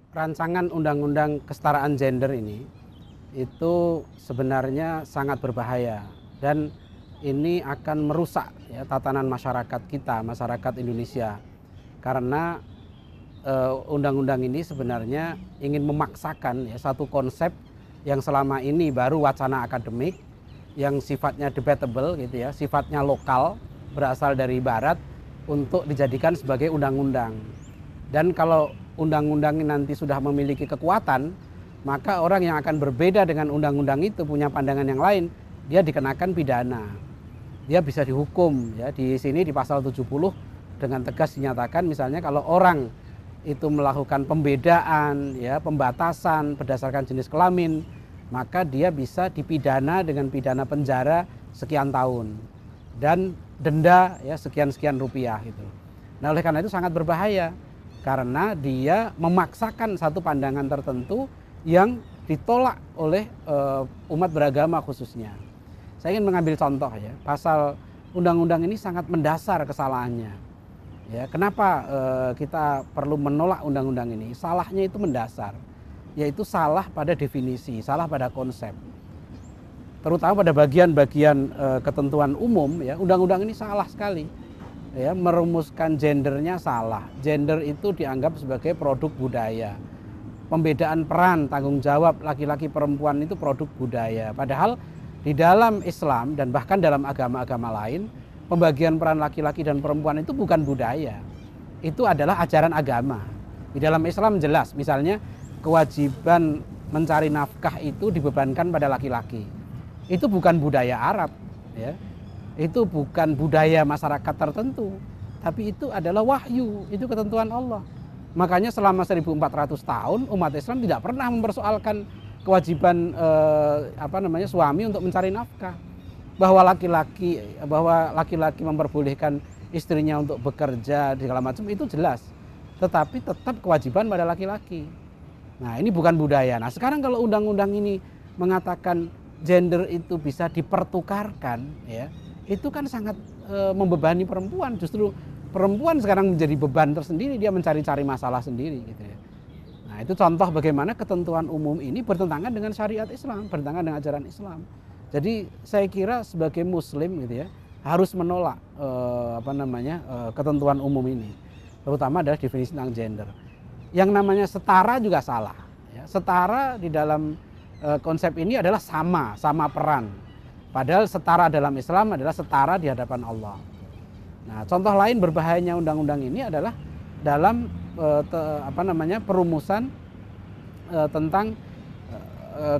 rancangan undang-undang kesetaraan gender ini itu sebenarnya sangat berbahaya dan ini akan merusak ya, tatanan masyarakat kita, masyarakat Indonesia. Karena undang-undang ini sebenarnya ingin memaksakan ya, satu konsep yang selama ini baru wacana akademik yang sifatnya debatable gitu ya, sifatnya lokal, berasal dari barat untuk dijadikan sebagai undang-undang. Dan kalau undang-undang ini nanti sudah memiliki kekuatan, maka orang yang akan berbeda dengan undang-undang itu, punya pandangan yang lain, dia dikenakan pidana. Dia bisa dihukum ya, di sini di pasal 70 dengan tegas dinyatakan misalnya kalau orang itu melakukan pembedaan ya, pembatasan berdasarkan jenis kelamin, maka dia bisa dipidana dengan pidana penjara sekian tahun dan denda ya sekian-sekian rupiah gitu. Nah, oleh karena itu sangat berbahaya karena dia memaksakan satu pandangan tertentu yang ditolak oleh umat beragama khususnya. Saya ingin mengambil contoh ya, pasal undang-undang ini sangat mendasar kesalahannya. Ya, kenapa kita perlu menolak undang-undang ini? Salahnya itu mendasar, yaitu salah pada definisi, salah pada konsep. Terutama pada bagian-bagian ketentuan umum ya, undang-undang ini salah sekali. Ya, merumuskan gendernya salah. Gender itu dianggap sebagai produk budaya. Pembedaan peran, tanggung jawab laki-laki perempuan itu produk budaya. Padahal di dalam Islam dan bahkan dalam agama-agama lain, pembagian peran laki-laki dan perempuan itu bukan budaya. Itu adalah ajaran agama. Di dalam Islam jelas, misalnya kewajiban mencari nafkah itu dibebankan pada laki-laki. Itu bukan budaya Arab, ya. Itu bukan budaya masyarakat tertentu, tapi itu adalah wahyu, itu ketentuan Allah. Makanya selama 1400 tahun umat Islam tidak pernah mempersoalkan kewajiban suami untuk mencari nafkah. Bahwa laki-laki memperbolehkan istrinya untuk bekerja di segala macam itu jelas. Tetapi tetap kewajiban pada laki-laki. Nah, ini bukan budaya. Nah, sekarang kalau undang-undang ini mengatakan gender itu bisa dipertukarkan ya, itu kan sangat membebani perempuan. Justru perempuan sekarang menjadi beban tersendiri, dia mencari-cari masalah sendiri gitu ya. Nah, itu contoh bagaimana ketentuan umum ini bertentangan dengan syariat Islam, bertentangan dengan ajaran Islam. Jadi saya kira sebagai muslim gitu ya, harus menolak ketentuan umum ini. Terutama adalah definisi tentang gender. Yang namanya setara juga salah ya. Setara di dalam konsep ini adalah sama peran. Padahal setara dalam Islam adalah setara di hadapan Allah. Nah, contoh lain berbahayanya undang-undang ini adalah dalam perumusan tentang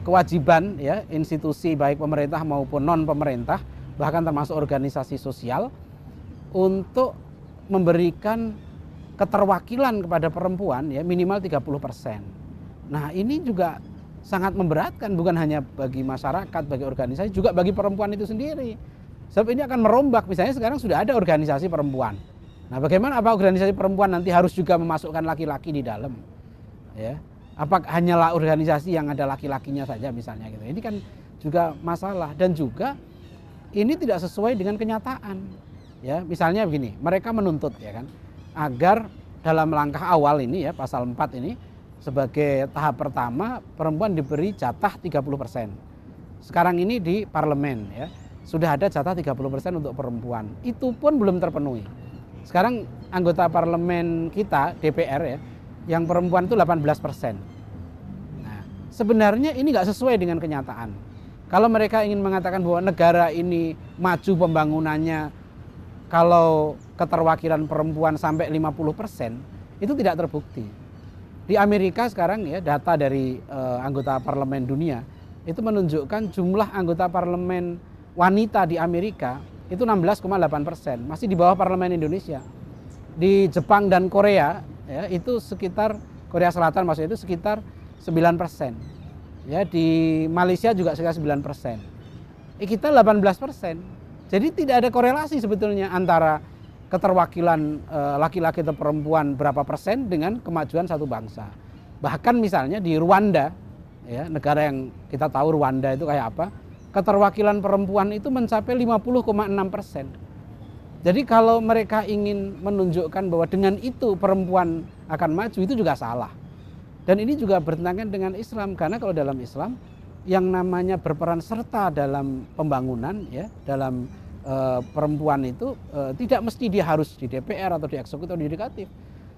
kewajiban ya institusi baik pemerintah maupun non pemerintah, bahkan termasuk organisasi sosial untuk memberikan keterwakilan kepada perempuan ya minimal 30%. Nah, ini juga sangat memberatkan bukan hanya bagi masyarakat, bagi organisasi, juga bagi perempuan itu sendiri. Sebab ini akan merombak, misalnya sekarang sudah ada organisasi perempuan. Nah, bagaimana apa organisasi perempuan nanti harus juga memasukkan laki-laki di dalam? Ya. Apa hanyalah organisasi yang ada laki-lakinya saja misalnya gitu. Ini kan juga masalah dan juga ini tidak sesuai dengan kenyataan. Ya, misalnya begini, mereka menuntut ya kan agar dalam langkah awal ini ya pasal 4 ini sebagai tahap pertama perempuan diberi jatah 30%. Sekarang ini di parlemen ya sudah ada jatah 30% untuk perempuan. Itu pun belum terpenuhi. Sekarang anggota parlemen kita DPR ya yang perempuan itu 18%. Nah, sebenarnya ini nggak sesuai dengan kenyataan. Kalau mereka ingin mengatakan bahwa negara ini maju pembangunannya kalau keterwakilan perempuan sampai 50%, itu tidak terbukti. Di Amerika sekarang ya data dari anggota parlemen dunia itu menunjukkan jumlah anggota parlemen wanita di Amerika itu 16,8%, masih di bawah parlemen Indonesia. Di Jepang dan Korea ya, itu sekitar Korea Selatan maksudnya itu sekitar 9%. Ya, di Malaysia juga sekitar 9%. Kita 18%. Jadi tidak ada korelasi sebetulnya antara keterwakilan laki-laki atau perempuan berapa persen dengan kemajuan satu bangsa. Bahkan misalnya di Rwanda, ya, negara yang kita tahu Rwanda itu kayak apa, keterwakilan perempuan itu mencapai 50,6%. Jadi kalau mereka ingin menunjukkan bahwa dengan itu perempuan akan maju, itu juga salah. Dan ini juga bertentangan dengan Islam, karena kalau dalam Islam yang namanya berperan serta dalam pembangunan ya, dalam perempuan itu tidak mesti dia harus di DPR atau di eksekutif atau di yudikatif.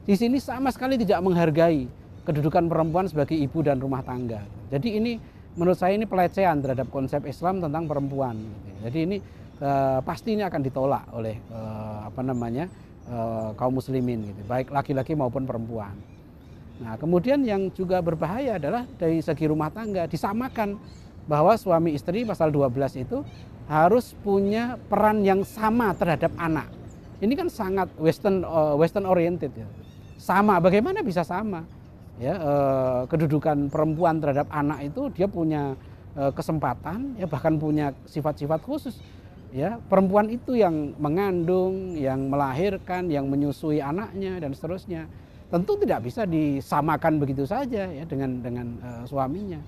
Di sini sama sekali tidak menghargai kedudukan perempuan sebagai ibu dan rumah tangga. Jadi ini menurut saya ini pelecehan terhadap konsep Islam tentang perempuan. Jadi ini pasti ini akan ditolak oleh kaum muslimin gitu, baik laki-laki maupun perempuan. Nah, kemudian yang juga berbahaya adalah dari segi rumah tangga disamakan bahwa suami istri pasal 12 itu harus punya peran yang sama terhadap anak. Ini kan sangat western oriented ya. Sama, bagaimana bisa sama? Ya, kedudukan perempuan terhadap anak itu dia punya kesempatan ya, bahkan punya sifat-sifat khusus. Ya, perempuan itu yang mengandung, yang melahirkan, yang menyusui anaknya dan seterusnya. Tentu tidak bisa disamakan begitu saja ya dengan suaminya.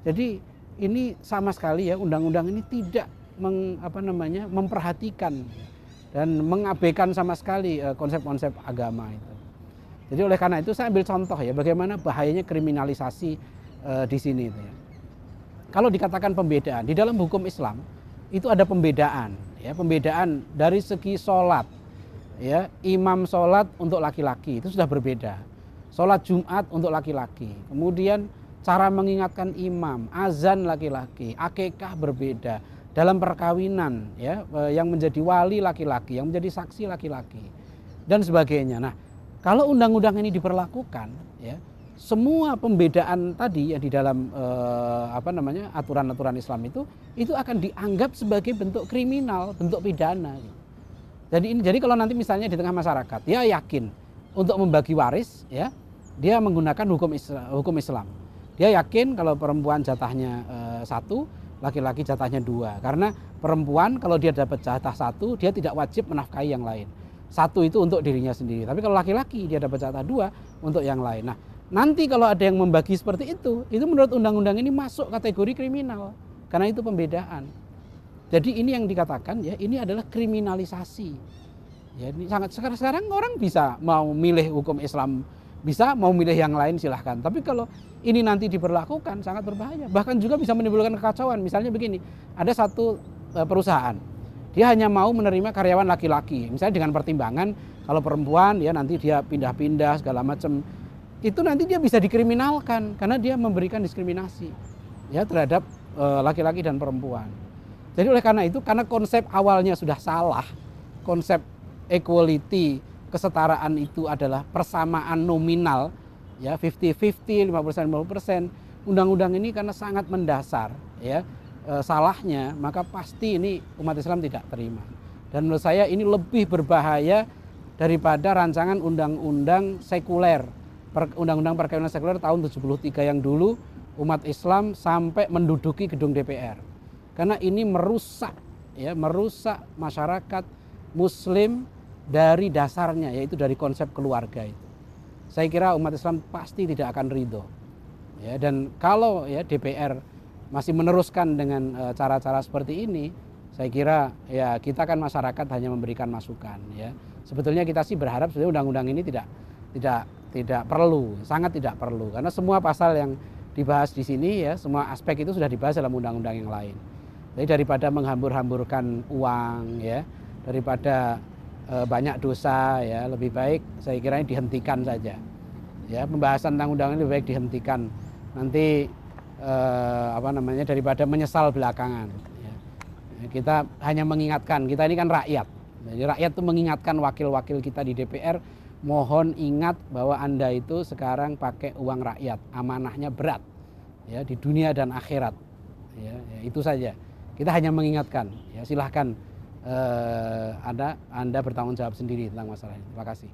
Jadi ini sama sekali ya, undang-undang ini tidak memperhatikan dan mengabaikan sama sekali konsep-konsep agama itu. Jadi oleh karena itu saya ambil contoh ya, bagaimana bahayanya kriminalisasi di sini itu ya. Kalau dikatakan pembedaan di dalam hukum Islam itu ada pembedaan ya, pembedaan dari segi sholat ya, imam sholat untuk laki-laki itu sudah berbeda, sholat Jumat untuk laki-laki, kemudian cara mengingatkan imam, azan laki-laki, akikah berbeda, dalam perkawinan ya, yang menjadi wali laki-laki, yang menjadi saksi laki-laki dan sebagainya. Nah, kalau undang-undang ini diberlakukan ya, semua pembedaan tadi yang di dalam aturan-aturan Islam itu akan dianggap sebagai bentuk kriminal, bentuk pidana. Jadi kalau nanti misalnya di tengah masyarakat dia yakin untuk membagi waris ya, dia menggunakan hukum Islam. Dia yakin kalau perempuan jatahnya 1, laki-laki jatahnya 2. Karena perempuan kalau dia dapat jatah 1, dia tidak wajib menafkahi yang lain. 1 itu untuk dirinya sendiri. Tapi kalau laki-laki dia dapat jatah 2 untuk yang lain. Nah, nanti kalau ada yang membagi seperti itu menurut undang-undang ini masuk kategori kriminal. Karena itu pembedaan. Jadi ini yang dikatakan ya, ini adalah kriminalisasi. Ya, ini sangat sekarang orang bisa mau milih hukum Islam, bisa mau milih yang lain silahkan. Tapi kalau ini nanti diberlakukan sangat berbahaya. Bahkan juga bisa menimbulkan kekacauan. Misalnya begini, ada satu perusahaan, dia hanya mau menerima karyawan laki-laki. Misalnya dengan pertimbangan kalau perempuan ya nanti dia pindah-pindah segala macam. Itu nanti dia bisa dikriminalkan karena dia memberikan diskriminasi ya terhadap laki-laki dan perempuan. Jadi oleh karena itu, karena konsep awalnya sudah salah, konsep equality, kesetaraan itu adalah persamaan nominal, ya 50-50, 50%, 50%. Undang-undang ini karena sangat mendasar, ya salahnya, maka pasti ini umat Islam tidak terima. Dan menurut saya ini lebih berbahaya daripada rancangan undang-undang sekuler, undang-undang perkawinan sekuler tahun 73 yang dulu umat Islam sampai menduduki gedung DPR. Karena ini merusak masyarakat Muslim dari dasarnya, yaitu dari konsep keluarga itu. Saya kira umat Islam pasti tidak akan ridho. Ya, dan kalau ya DPR masih meneruskan dengan cara-cara seperti ini, saya kira ya kita kan masyarakat hanya memberikan masukan. Ya, sebetulnya kita sih berharap sebetulnya undang-undang ini tidak perlu, sangat tidak perlu, karena semua pasal yang dibahas di sini ya, semua aspek itu sudah dibahas dalam undang-undang yang lain. Jadi daripada menghambur-hamburkan uang ya, daripada banyak dosa ya, lebih baik saya kira ini dihentikan saja. Ya, pembahasan tentang undang ini lebih baik dihentikan. Nanti daripada menyesal belakangan. Ya. Kita hanya mengingatkan, kita ini kan rakyat. Jadi rakyat itu mengingatkan wakil-wakil kita di DPR, mohon ingat bahwa Anda itu sekarang pakai uang rakyat, amanahnya berat ya di dunia dan akhirat. Ya, itu saja. Kita hanya mengingatkan, ya silahkan Anda bertanggung jawab sendiri tentang masalah ini. Terima kasih.